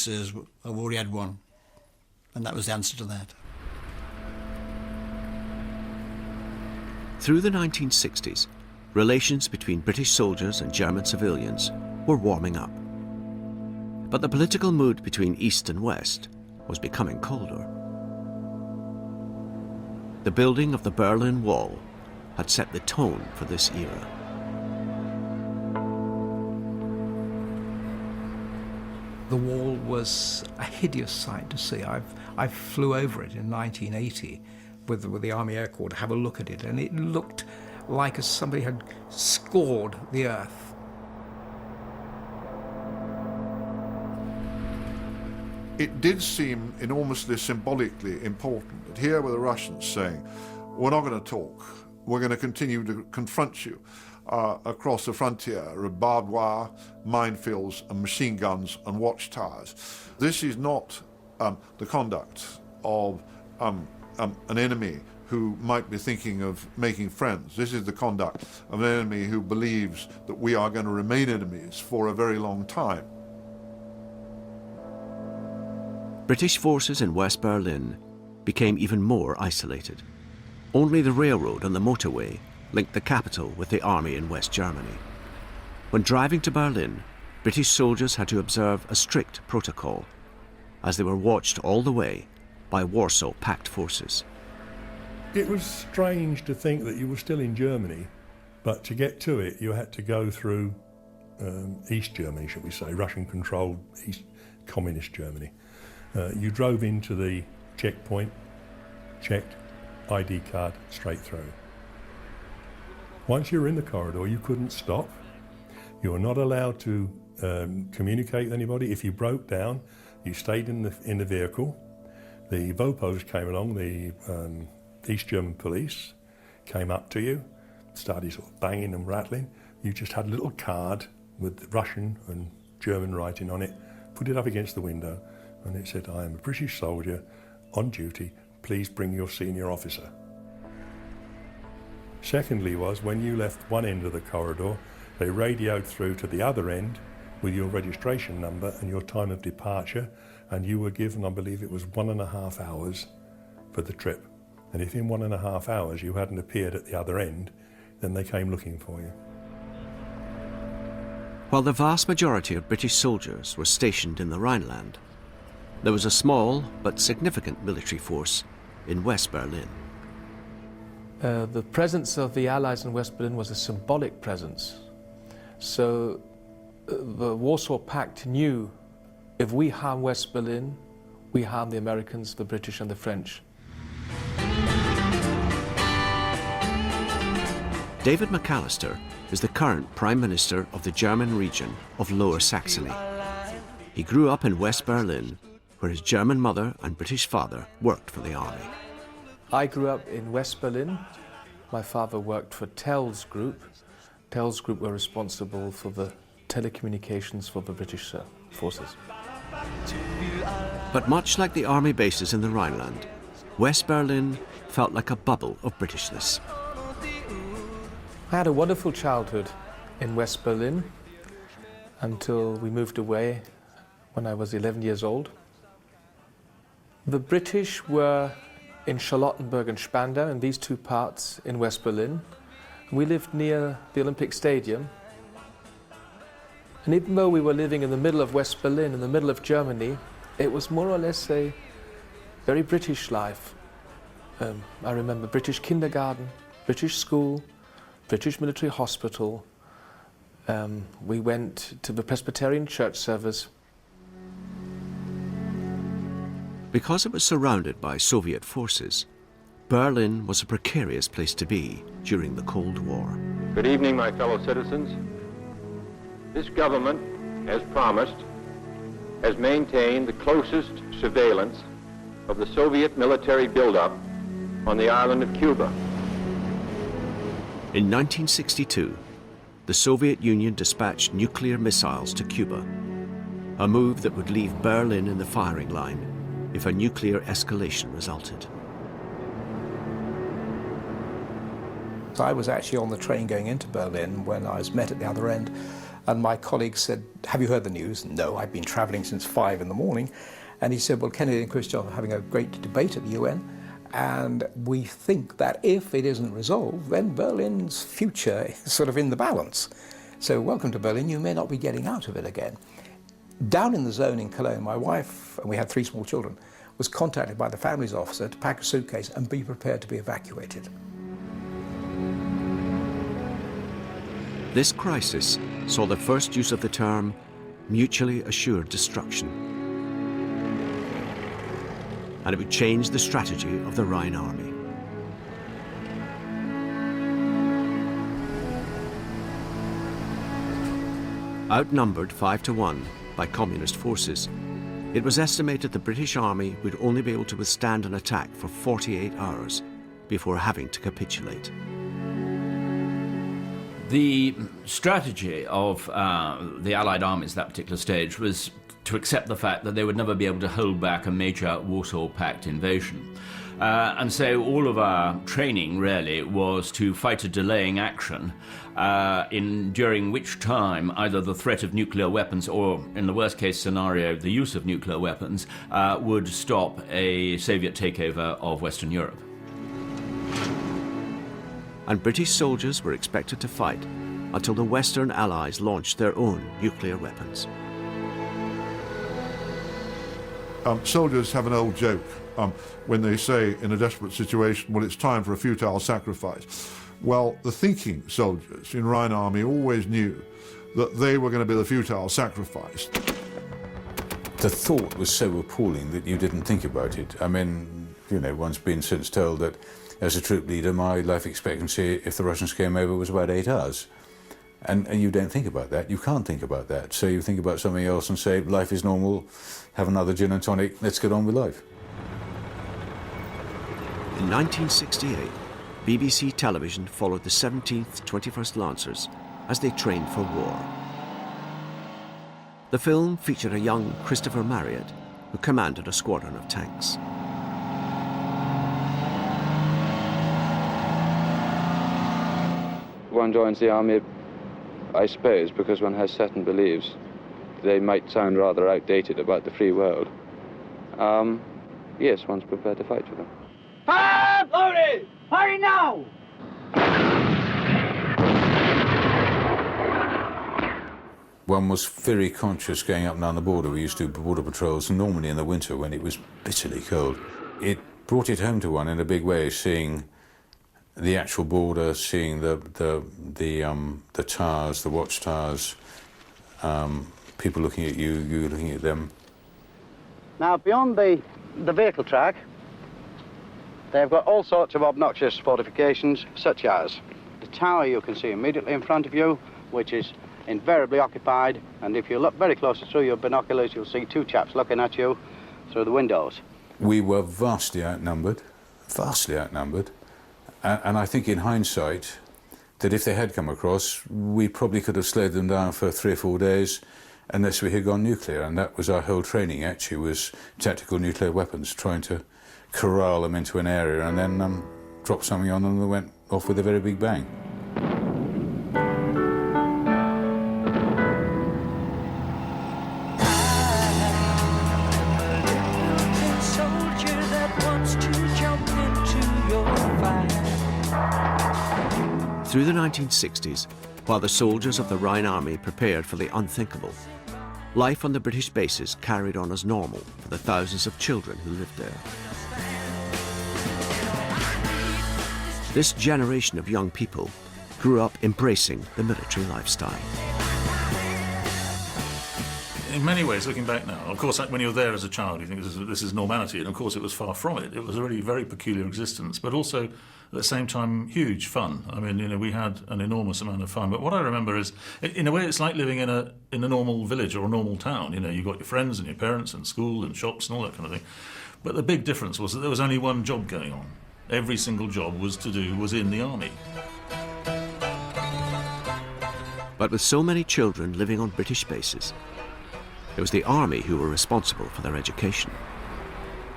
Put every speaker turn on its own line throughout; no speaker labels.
says, I've already had one. And that was the answer to that.
Through the 1960s, relations between British soldiers and German civilians were warming up. But the political mood between East and West was becoming colder. The building of the Berlin Wall had set the tone for this era.
The wall was a hideous sight to see. I flew over it in 1980 with the Army Air Corps to have a look at it, and it looked like as somebody had scored the earth.
It did seem enormously symbolically important that here were the Russians saying, we're not going to talk, we're going to continue to confront you across the frontier of barbed wire, minefields and machine guns and watchtowers. This is not the conduct of an enemy who might be thinking of making friends. This is the conduct of an enemy who believes that we are going to remain enemies for a very long time.
British forces in West Berlin became even more isolated. Only the railroad and the motorway linked the capital with the army in West Germany. When driving to Berlin, British soldiers had to observe a strict protocol, as they were watched all the way by Warsaw Pact forces.
It was strange to think that you were still in Germany, but to get to it, you had to go through East Germany, shall we say, Russian-controlled East Communist Germany. You drove into the checkpoint, checked, ID card, straight through. Once you were in the corridor, you couldn't stop. You were not allowed to communicate with anybody. If you broke down, you stayed in the vehicle. The Vopos came along, the East German police came up to you, started sort of banging and rattling. You just had a little card with Russian and German writing on it, put it up against the window, and it said, I am a British soldier on duty, please bring your senior officer. Secondly was, when you left one end of the corridor, they radioed through to the other end with your registration number and your time of departure, and you were given, I believe it was 1.5 hours for the trip. And if in 1.5 hours you hadn't appeared at the other end, then they came looking for you.
While the vast majority of British soldiers were stationed in the Rhineland, there was a small but significant military force in West Berlin.
The presence of the Allies in West Berlin was a symbolic presence. So the Warsaw Pact knew if we harm West Berlin, we harm the Americans, the British and the French.
David McAllister is the current Prime Minister of the German region of Lower Saxony. He grew up in West Berlin, where his German mother and British father worked for the army.
I grew up in West Berlin. My father worked for Tel's Group. Tel's Group were responsible for the telecommunications for the British forces.
But much like the army bases in the Rhineland, West Berlin felt like a bubble of Britishness.
I had a wonderful childhood in West Berlin until we moved away when I was 11 years old. The British were in Charlottenburg and Spandau, in these two parts in West Berlin. We lived near the Olympic Stadium. And even though we were living in the middle of West Berlin, in the middle of Germany, it was more or less a very British life. I remember British kindergarten, British school, British military hospital. We went to the Presbyterian church service.
Because it was surrounded by Soviet forces, Berlin was a precarious place to be during the Cold War.
Good evening, my fellow citizens. This government, as promised, has maintained the closest surveillance of the Soviet military buildup on the island of Cuba.
In 1962, the Soviet Union dispatched nuclear missiles to Cuba, a move that would leave Berlin in the firing line if a nuclear escalation resulted.
I was actually on the train going into Berlin when I was met at the other end And my colleague said, have you heard the news? No, I've been travelling since 5 in the morning. And he said, well, Kennedy and Khrushchev are having a great debate at the UN, and we think that if it isn't resolved, then Berlin's future is sort of in the balance. So welcome to Berlin, you may not be getting out of it again. Down in the zone in Cologne, my wife, and we had 3 small children, was contacted by the family's officer to pack a suitcase and be prepared to be evacuated.
This crisis saw the first use of the term mutually assured destruction. And it would change the strategy of the Rhine Army. Outnumbered 5-1 by communist forces, it was estimated the British Army would only be able to withstand an attack for 48 hours before having to capitulate.
The strategy of the Allied armies at that particular stage was to accept the fact that they would never be able to hold back a major Warsaw Pact invasion. And so all of our training really was to fight a delaying action during which time either the threat of nuclear weapons or, in the worst case scenario, the use of nuclear weapons would stop a Soviet takeover of Western Europe.
And British soldiers were expected to fight until the Western Allies launched their own nuclear weapons.
Soldiers have an old joke when they say in a desperate situation, well, it's time for a futile sacrifice. Well, the thinking soldiers in Rhine Army always knew that they were going to be the futile sacrifice.
The thought was so appalling that you didn't think about it. I mean, you know, one's been since told that as a troop leader, my life expectancy, if the Russians came over, was about 8 hours. And you don't think about that. You can't think about that. So you think about something else and say, life is normal, have another gin and tonic, let's get on with life.
In 1968, BBC television followed the 17th 21st Lancers as they trained for war. The film featured a young Christopher Marriott, who commanded a squadron of tanks.
One joins the army, I suppose, because one has certain beliefs. They might sound rather outdated about the free world. Yes, one's prepared to fight for them.
Fire loaded! Hurry now!
One was very conscious going up and down the border. We used to do border patrols, normally in the winter when it was bitterly cold. It brought it home to one in a big way, seeing the actual border, seeing the towers, the watchtowers, people looking at you, you looking at them.
Now, beyond the vehicle track, they've got all sorts of obnoxious fortifications, such as the tower you can see immediately in front of you, which is invariably occupied, and if you look very closely through your binoculars, you'll see 2 chaps looking at you through the windows.
We were vastly outnumbered, and I think in hindsight that if they had come across, we probably could have slowed them down for 3 or 4 days unless we had gone nuclear, and that was our whole training actually, was tactical nuclear weapons, trying to corral them into an area and then drop something on them that went off with a very big bang.
Through the 1960s, while the soldiers of the Rhine Army prepared for the unthinkable, life on the British bases carried on as normal for the thousands of children who lived there. This generation of young people grew up embracing the military lifestyle.
In many ways, looking back now, of course, when you're there as a child, you think this is normality, and of course it was far from it. It was a really very peculiar existence, but also, at the same time, huge fun. I mean, you know, we had an enormous amount of fun. But what I remember is, in a way, it's like living in a normal village or a normal town. You know, you've got your friends and your parents and school and shops and all that kind of thing. But the big difference was that there was only one job going on. Every single job was in the army.
But with so many children living on British bases, it was the army who were responsible for their education.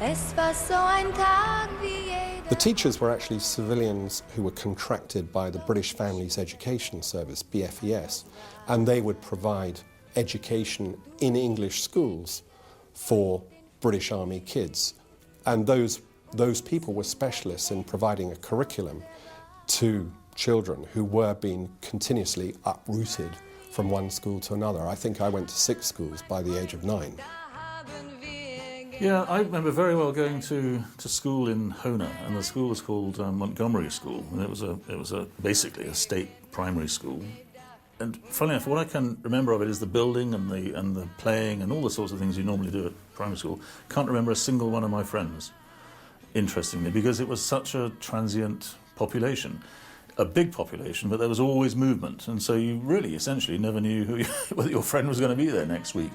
Es war so ein Tag wie jeder. The teachers were actually civilians who were contracted by the British Families Education Service, BFES, and they would provide education in English schools for British Army kids. And those people were specialists in providing a curriculum to children who were being continuously uprooted from one school to another. I think I went to 6 schools by the age of 9.
Yeah, I remember very well going to school in Hona, and the school was called Montgomery School, and it was basically a state primary school. And funnily enough, what I can remember of it is the building and the playing and all the sorts of things you normally do at primary school. Can't remember a single one of my friends, interestingly, because it was such a transient population. A big population, but there was always movement, and so you really essentially never knew whether your friend was going to be there next week.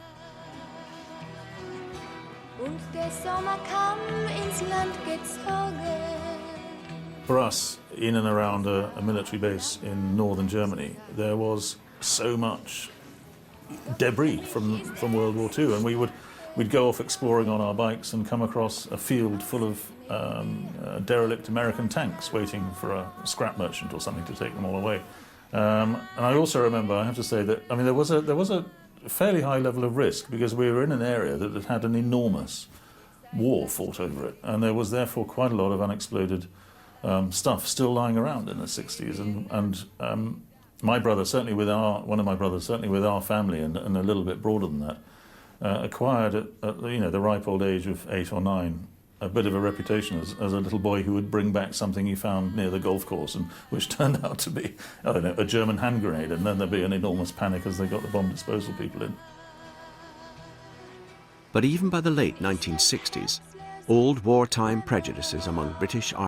For us, in and around a military base in northern Germany, there was so much debris from World War II, and we'd go off exploring on our bikes and come across a field full of derelict American tanks waiting for a scrap merchant or something to take them all away. And I also remember, I have to say that, I mean, there was a fairly high level of risk because we were in an area that had had an enormous war fought over it, and there was therefore quite a lot of unexploded stuff still lying around in the 60s. And my brother, one of my brothers, certainly with our family, and a little bit broader than that, acquired at the ripe old age of 8 or 9 a bit of a reputation as a little boy who would bring back something he found near the golf course, and which turned out to be, I don't know, a German hand grenade, and then there'd be an enormous panic as they got the bomb disposal people in.
But even by the late 1960s, old wartime prejudices among British